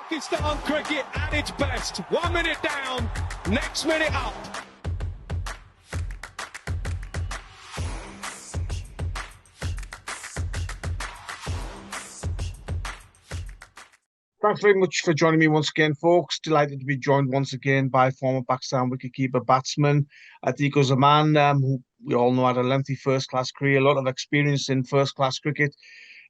Pakistan cricket at its best. 1 minute down, next minute up. Thanks very much for joining me once again, folks. Delighted to be joined once again by former Pakistan wicketkeeper-batsman Atiq-uz-Zaman, who we all know had a lengthy first-class career, a lot of experience in first-class cricket.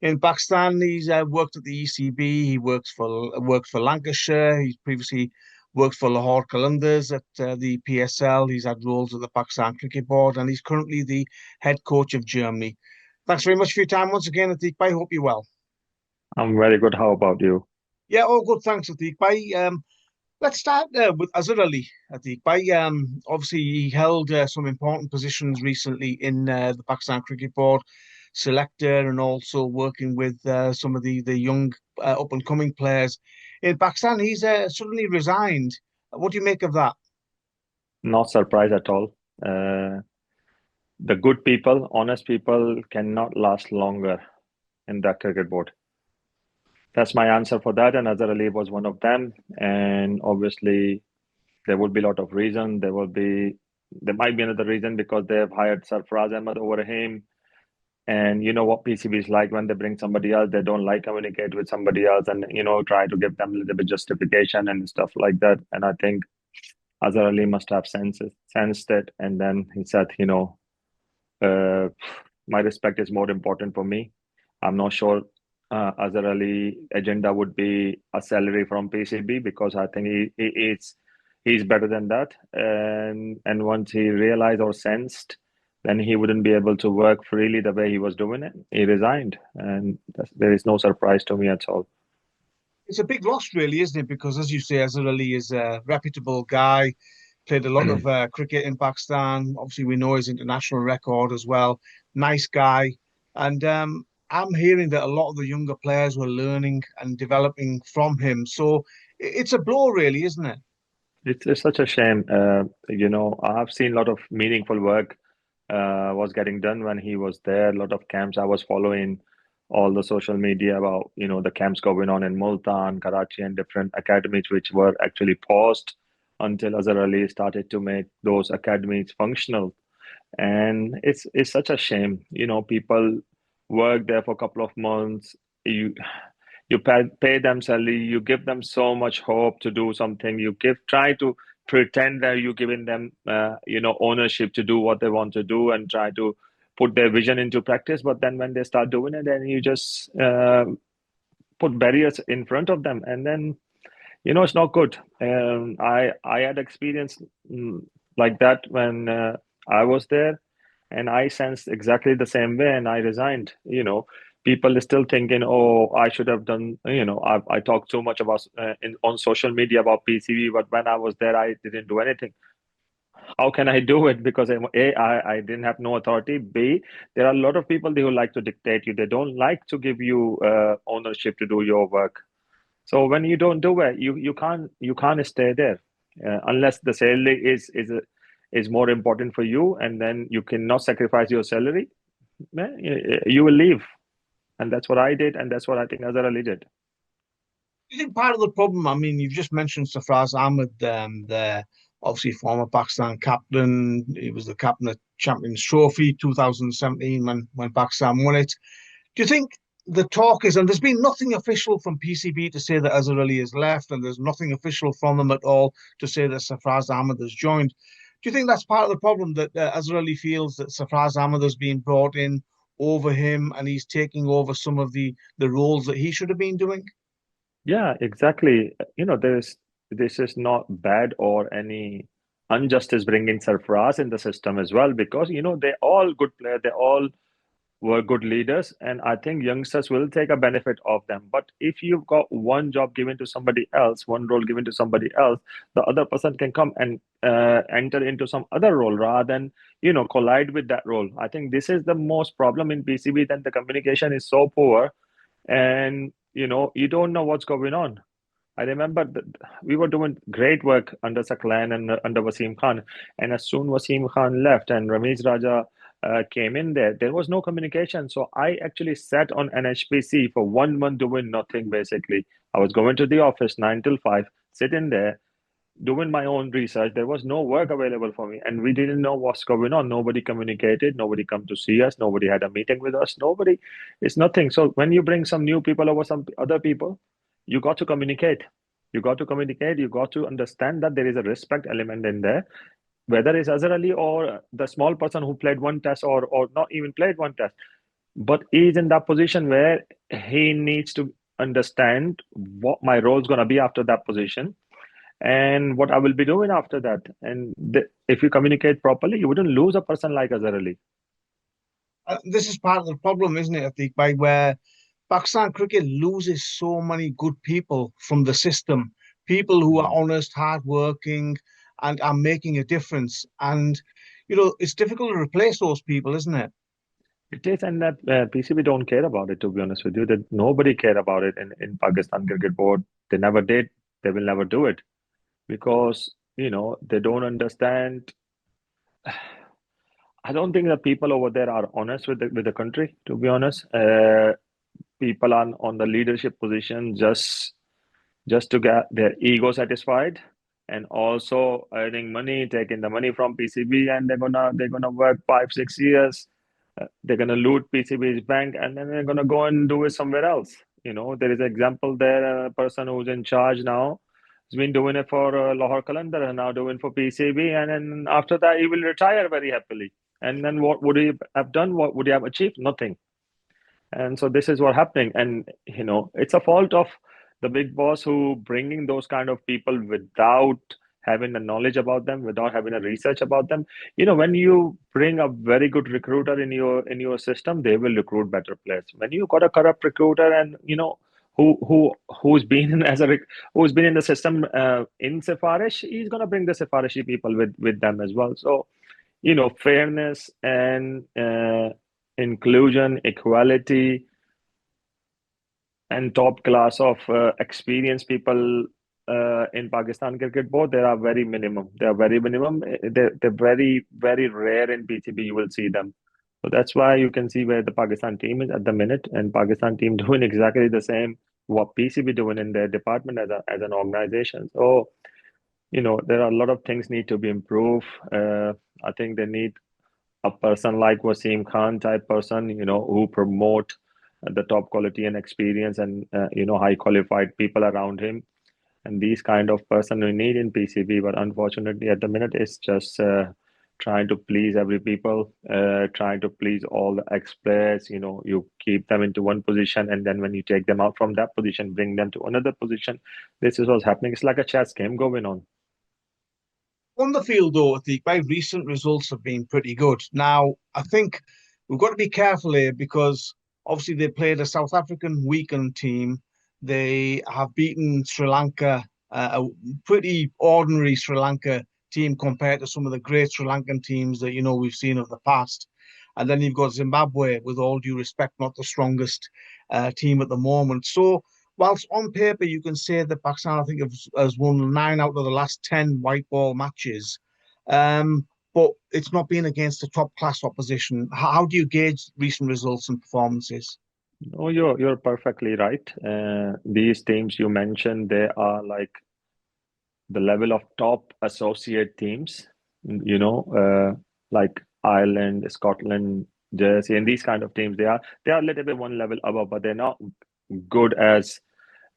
In Pakistan, he's worked at the ECB. He worked for Lancashire. He's previously worked for Lahore Qalandars at the PSL. He's had roles at the Pakistan Cricket Board, and he's currently the head coach of Germany. Thanks very much for your time once again, Atiq. I hope you're well. I'm very good. How about you? Yeah, all good. Thanks, Atiq. Let's start with Azhar Ali. Atiq. Obviously, he held some important positions recently in the Pakistan Cricket Board, selector, and also working with some of the young up-and-coming players in Pakistan. He's suddenly resigned. What do you make of that? Not surprised at all. The good people, honest people cannot last longer in the cricket board. That's my answer for that. And Azhar Ali was one of them. And obviously, there would be a lot of reason. There might be another reason because they have hired Sarfaraz Ahmed over him. And you know what PCB is like when they bring somebody else, they don't like communicate with somebody else and, try to give them a little bit justification and stuff like that. And I think Azhar Ali must have sensed it. And then he said, my respect is more important for me. I'm not sure Azhar Ali agenda would be a salary from PCB because I think he's better than that. And once he realized or sensed, then he wouldn't be able to work freely the way he was doing it. He resigned, and there is no surprise to me at all. It's a big loss, really, isn't it? Because, as you say, Azhar Ali is a reputable guy, played a lot of cricket in Pakistan. Obviously, we know his international record as well. Nice guy. And I'm hearing that a lot of the younger players were learning and developing from him. So it's a blow, really, isn't it? It's such a shame. I've seen a lot of meaningful work was getting done when he was there. A lot of camps. I was following all the social media about, the camps going on in Multan, Karachi, and different academies, which were actually paused until Azhar Ali started to make those academies functional. And it's such a shame. People work there for a couple of months. You pay them salary, you give them so much hope to do something. Try to pretend that you're giving them, ownership to do what they want to do and try to put their vision into practice. But then when they start doing it, then you just put barriers in front of them, and then it's not good. I had experience like that when I was there, and I sensed exactly the same way, and I resigned. People are still thinking, oh, I should have done, I talked so much about on social media about PCB, but when I was there, I didn't do anything. How can I do it? Because A, I didn't have no authority. B, there are a lot of people who like to dictate you. They don't like to give you ownership to do your work. So when you don't do it, you can't stay there unless the salary is more important for you, and then you cannot sacrifice your salary. You will leave. And that's what I did, and that's what I think Azhar Ali did. Do you think part of the problem, I mean, you've just mentioned Sarfaraz Ahmed, the obviously former Pakistan captain. He was the captain of Champions Trophy 2017 when Pakistan won it. Do you think the talk is, and there's been nothing official from PCB to say that Azhar Ali has left, and there's nothing official from them at all to say that Sarfaraz Ahmed has joined. Do you think that's part of the problem, that Azhar Ali feels that Sarfaraz Ahmed has been brought in over him and he's taking over some of the roles that he should have been doing? Yeah, exactly. This is not bad or any injustice bringing Sarfaraz in the system as well, because they're all good players, they all were good leaders, and I think youngsters will take a benefit of them. But if you've got one job given to somebody else, one role given to somebody else, the other person can come and enter into some other role rather than collide with that role. I think this is the most problem in PCB, that the communication is so poor, and you don't know what's going on. I remember that we were doing great work under Saklan and under Wasim Khan, and as soon Wasim Khan left and Ramesh Raja came in there. There was no communication. So I actually sat on NHPC for 1 month doing nothing, basically. I was going to the office 9 till 5, sitting there, doing my own research. There was no work available for me, and we didn't know what's going on. Nobody communicated. Nobody come to see us. Nobody had a meeting with us. Nobody. It's nothing. So when you bring some new people over some other people, you got to communicate. You got to communicate. You got to understand that there is a respect element in there, whether it's Azhar Ali or the small person who played one test or not even played one test, but he's in that position where he needs to understand what my role is going to be after that position and what I will be doing after that. And if you communicate properly, you wouldn't lose a person like Azhar Ali. This is part of the problem, isn't it, Atiq, by where Pakistan cricket loses so many good people from the system, people who are honest, hardworking, and are making a difference. And, it's difficult to replace those people, isn't it? It is, and that PCB don't care about it, to be honest with you. That nobody care about it in Pakistan Cricket Board. They never did. They will never do it because, they don't understand. I don't think the people over there are honest with the country, to be honest. People are on the leadership position just to get their ego satisfied and also earning money, taking the money from PCB, and they're gonna work 5 6 years. They're gonna loot PCB's bank, and then they're gonna go and do it somewhere else. There is an example there. A person who's in charge now has been doing it for Lahore Qalandar and now doing for PCB, and then after that he will retire very happily. And then what would he have done? What would he have achieved? Nothing. And so this is what happening. And it's a fault of the big boss who bringing those kind of people without having the knowledge about them, without having a research about them. When you bring a very good recruiter in your system, they will recruit better players. When you got a corrupt recruiter and who's been who's been in the system in Sifarish, he's gonna bring the Sifarishi people with them as well. So fairness and inclusion, equality, and top class of experienced people in Pakistan Cricket Board, they are very minimum. They are very minimum. They're very, very rare in PCB. You will see them. So that's why you can see where the Pakistan team is at the minute, and Pakistan team doing exactly the same what PCB doing in their department as an organization. So there are a lot of things need to be improved. I think they need a person like Wasim Khan type person, who promote the top quality and experience and high qualified people around him. And these kind of person we need in PCB, but unfortunately at the minute it's just trying to please every people, trying to please all the experts. You keep them into one position, and then when you take them out from that position, bring them to another position. This is what's happening. It's like a chess game going on. On the field, though, I think my recent results have been pretty good. Now, I think we've got to be careful here because obviously they played a South African weekend team. They have beaten Sri Lanka, a pretty ordinary Sri Lanka team compared to some of the great Sri Lankan teams that we've seen of the past. And then you've got Zimbabwe, with all due respect, not the strongest team at the moment. So whilst on paper you can say that Pakistan, I think, has won 9 out of the last 10 white ball matches, but it's not been against the top class opposition. How do you gauge recent results and performances? No, you're perfectly right. These teams you mentioned, they are like the level of top associate teams, like Ireland, Scotland, Jersey, and these kind of teams. They are a little bit one level above, but they're not good as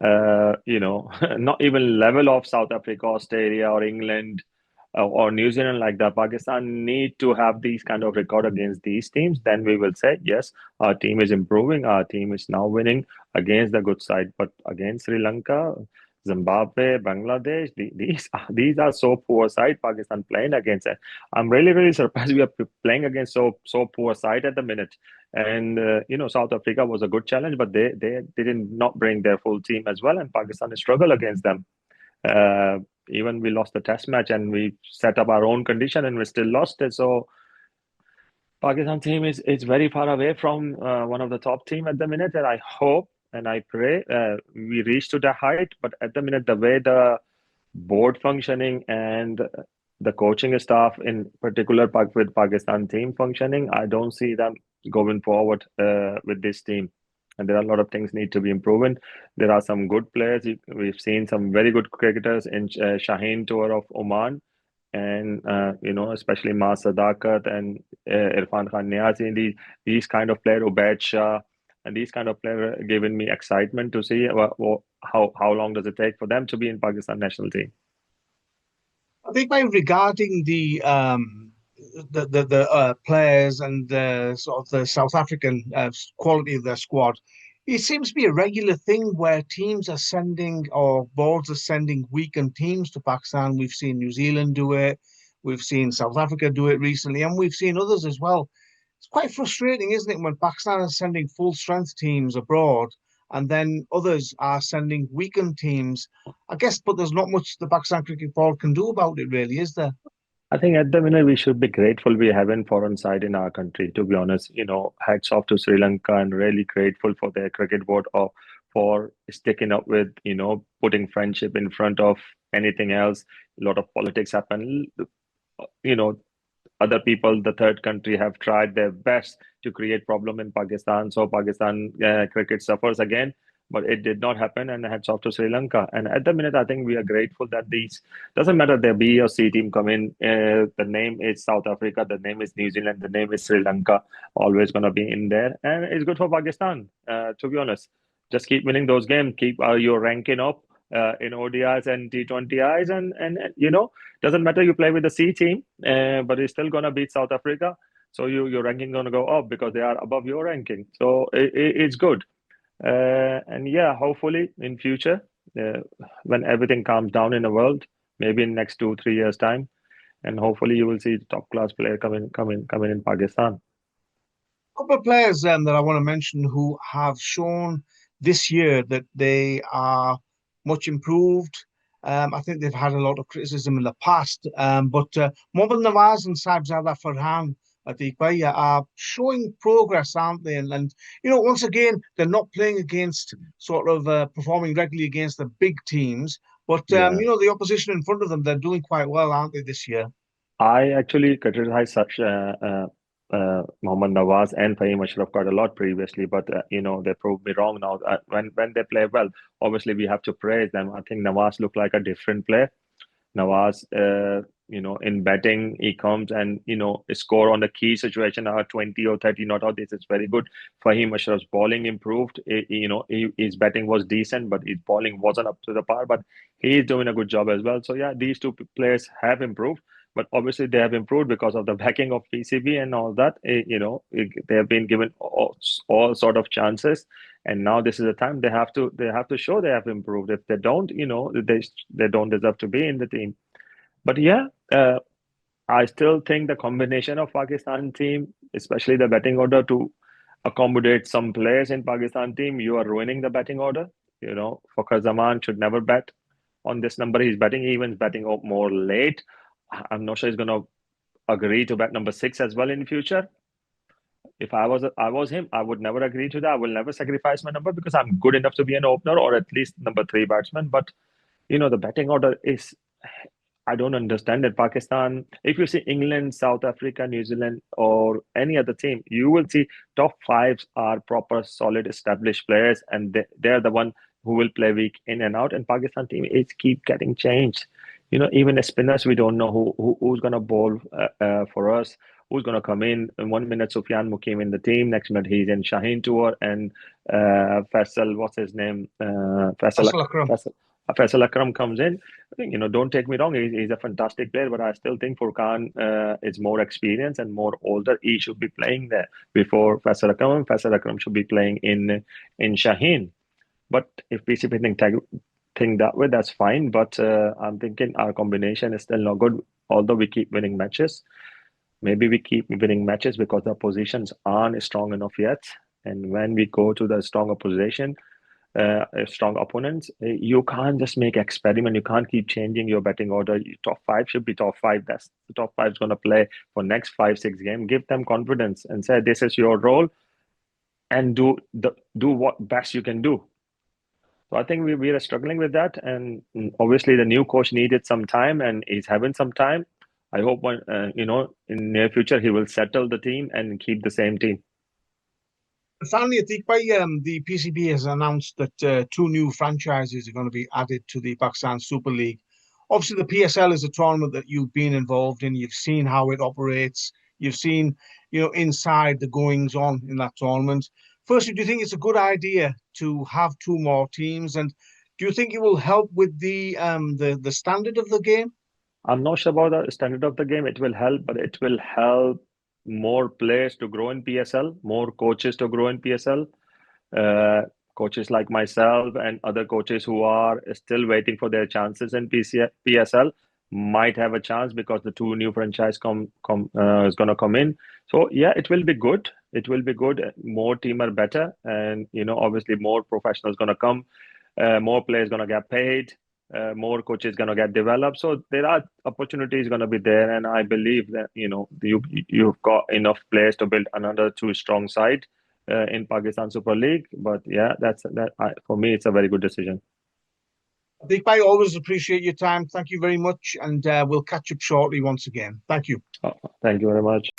not even level of South Africa, Australia, or England, or New Zealand like that. Pakistan need to have these kind of record against these teams. Then we will say, yes, our team is improving. Our team is now winning against the good side. But against Sri Lanka, Zimbabwe, Bangladesh, these are so poor side Pakistan playing against it. I'm really, really surprised we are playing against so poor side at the minute. And South Africa was a good challenge, but they didn't not bring their full team as well, and Pakistan struggled against them. Even we lost the test match and we set up our own condition and we still lost it. So Pakistan team is very far away from one of the top team at the minute, and I hope and I pray we reach to the height. But at the minute, the way the board functioning and the coaching staff, in particular with Pakistan team functioning, I don't see them going forward with this team. And there are a lot of things need to be improving. There are some good players. We've seen some very good cricketers in Shaheen Tour of Oman, and especially Ma Sadakat and Irfan Khan Niazi. These kind of players, Ubaid Shah, and these kind of players are giving me excitement to see how long does it take for them to be in Pakistan national team. I think regarding the players and the sort of the South African quality of their squad, it seems to be a regular thing where teams are sending, or boards are sending, weakened teams to Pakistan. We've seen New Zealand do it, we've seen South Africa do it recently, and we've seen others as well. It's quite frustrating, isn't it, when Pakistan is sending full strength teams abroad and then others are sending weakened teams, I guess, but there's not much the Pakistan Cricket Board can do about it, really, is there? I think at the minute we should be grateful we haven't foreign side in our country, to be honest. Hats off to Sri Lanka, and really grateful for their cricket board for sticking up with, putting friendship in front of anything else. A lot of politics happen. Other people, the third country, have tried their best to create problem in Pakistan. So Pakistan cricket suffers again, but it did not happen. And hats off to Sri Lanka. And at the minute, I think we are grateful that these doesn't matter the B or C team come in. The name is South Africa, the name is New Zealand, the name is Sri Lanka. Always gonna be in there, and it's good for Pakistan. To be honest, just keep winning those games. Keep your ranking up. In ODIs and T20Is, and doesn't matter you play with the C team, but it's still gonna beat South Africa. So your ranking gonna go up because they are above your ranking. So it's good, and yeah, hopefully in future, when everything calms down in the world, maybe in next 2-3 years time, and hopefully you will see the top class player coming in Pakistan. A couple of players that I want to mention who have shown this year that they are much improved. I think they've had a lot of criticism in the past, but Mohammad Nawaz and Sahibzada Farhan Atiq-uz-Zaman are showing progress, aren't they? And once again, they're not playing against sort of performing regularly against the big teams, but the opposition in front of them, they're doing quite well, aren't they, this year? I actually criticized such Mohammad Nawaz and Faheem Ashraf quite a lot previously, but they proved me wrong now. When they play well, obviously we have to praise them. I think Nawaz looked like a different player. Nawaz, in batting, he comes and score on the key situation, 20 or 30 not out. This is very good. Faheem Ashraf's bowling improved. His batting was decent, but his bowling wasn't up to the par. But he is doing a good job as well. So yeah, these two players have improved. But obviously, they have improved because of the backing of PCB and all that. They have been given all sort of chances, and now this is the time they have to show they have improved. If they don't, they don't deserve to be in the team. But yeah, I still think the combination of Pakistan team, especially the batting order, to accommodate some players in Pakistan team, you are ruining the batting order. Atiq-uz-Zaman should never bat on this number. He's batting, even batting up more late. I'm not sure he's going to agree to bat number 6 as well in the future. If I was him, I would never agree to that. I will never sacrifice my number because I'm good enough to be an opener or at least number 3 batsman. But the batting order is, I don't understand it. Pakistan, if you see England, South Africa, New Zealand, or any other team, you will see top 5s are proper, solid, established players, and they're the one who will play week in and out. And Pakistan team is keep getting changed. Even as spinners, we don't know who's going to bowl for us, who's going to come in. In 1 minute, Sufyan Mukim in the team. Next minute, he's in Shaheen Tour. And Faisal, what's his name? Faisal Akram comes in. I think, don't take me wrong, he's a fantastic player, but I still think Furqan is more experienced and more older. He should be playing there before Faisal Akram. Faisal Akram should be playing in Shaheen. But if PCB think that way, that's fine. But I'm thinking our combination is still not good, although we keep winning matches. Maybe we keep winning matches because the positions aren't strong enough yet. And when we go to the strong opposition, strong opponents, you can't just make experiment. You can't keep changing your batting order. Your top 5 should be top 5. That's the top 5 is going to play for next 5-6 games. Give them confidence and say this is your role, and do what best you can do. So I think we are struggling with that, and obviously the new coach needed some time, and he's having some time. I hope in near future he will settle the team and keep the same team. Finally, Atiq bhai, the PCB has announced that 2 new franchises are going to be added to the Pakistan Super League. Obviously, the PSL is a tournament that you've been involved in. You've seen how it operates. You've seen, inside the goings on in that tournament. Firstly, do you think it's a good idea to have 2 more teams, and do you think it will help with the standard of the game? I'm not sure about the standard of the game. It will help, but it will help more players to grow in PSL, more coaches to grow in PSL. Coaches like myself and other coaches who are still waiting for their chances in PSL might have a chance because the 2 new franchise is going to come in. So yeah, it will be good. It will be good. More team are better, and obviously more professionals going to come. More players going to get paid. More coaches going to get developed. So there are opportunities going to be there, and I believe that you've got enough players to build another 2 strong side in Pakistan Super League. But yeah, for me, it's a very good decision. Atiq bhai, always appreciate your time. Thank you very much, and we'll catch up shortly once again. Thank you. Thank you very much.